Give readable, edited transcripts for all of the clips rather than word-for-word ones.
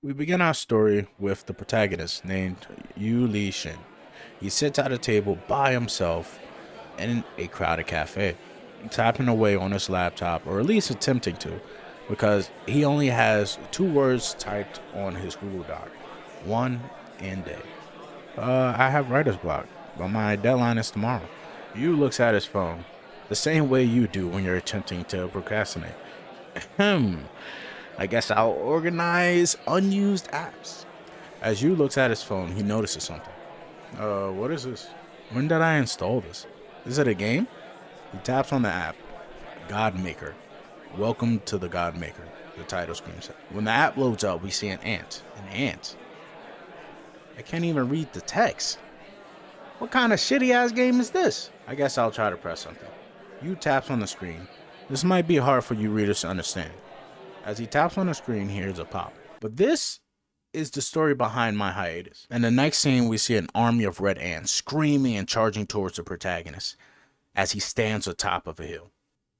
We begin our story with the protagonist named Yu Li Shin. He sits at a table by himself in a crowded cafe, tapping away on his laptop, or at least attempting to, because he only has two words typed on his Google Doc: one and day. I have writer's block, but my deadline is tomorrow. Yu looks at his phone, the same way you do when you're attempting to procrastinate. Hmm. I guess I'll organize unused apps. As Yu looks at his phone, he notices something. What is this? When did I install this? Is it a game? He taps on the app. God Maker. Welcome to the God Maker, the title screams out. When the app loads up, we see an ant. An ant? I can't even read the text. What kind of shitty ass game is this? I guess I'll try to press something. Yu taps on the screen. This might be hard for you readers to understand. As he taps on the screen, he hears a pop. But this is the story behind my hiatus. In the next scene, we see an army of red ants screaming and charging towards the protagonist as he stands atop of a hill.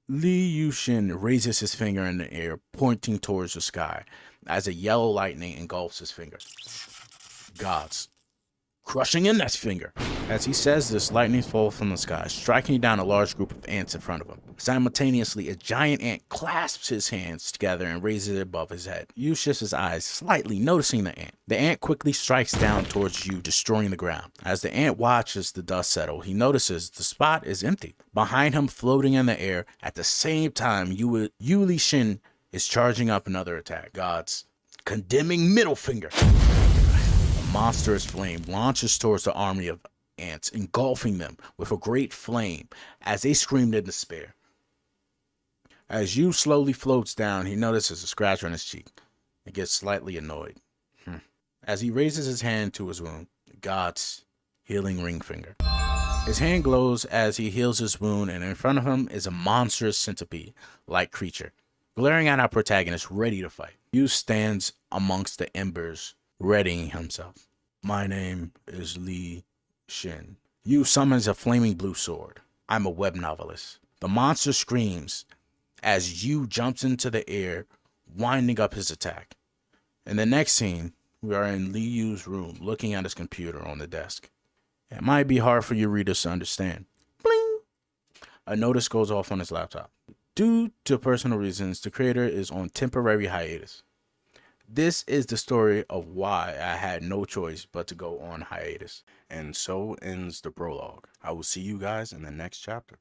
Li Yushin raises his finger in the air, pointing towards the sky, as a yellow lightning engulfs his finger. Gods. Crushing in that finger. As he says this, lightning falls from the sky, striking down a large group of ants in front of him. Simultaneously, a giant ant clasps his hands together and raises it above his head. Yu shifts his eyes slightly, noticing the ant. The ant quickly strikes down towards Yu, destroying the ground. As the ant watches the dust settle, he notices the spot is empty. Behind him, floating in the air, at the same time, Yu Li Shin is charging up another attack. God's condemning middle finger. Monstrous flame launches towards the army of ants, engulfing them with a great flame as they screamed in despair. As Yu slowly floats down, he notices a scratch on his cheek and gets slightly annoyed. As he raises his hand to his wound, God's healing ring finger. His hand glows as he heals his wound, and in front of him is a monstrous centipede-like creature, glaring at our protagonist, ready to fight. Yu stands amongst the embers, readying himself. My name is Li Shin. Yu summons a flaming blue sword. I'm a web novelist. The monster screams as Yu jumps into the air, winding up his attack. In the next scene, we are in Li Yu's room, looking at his computer on the desk. It might be hard for you readers to understand. Bling! A notice goes off on his laptop. Due to personal reasons, the creator is on temporary hiatus. This is the story of why I had no choice but to go on hiatus. And so ends the prologue. I will see you guys in the next chapter.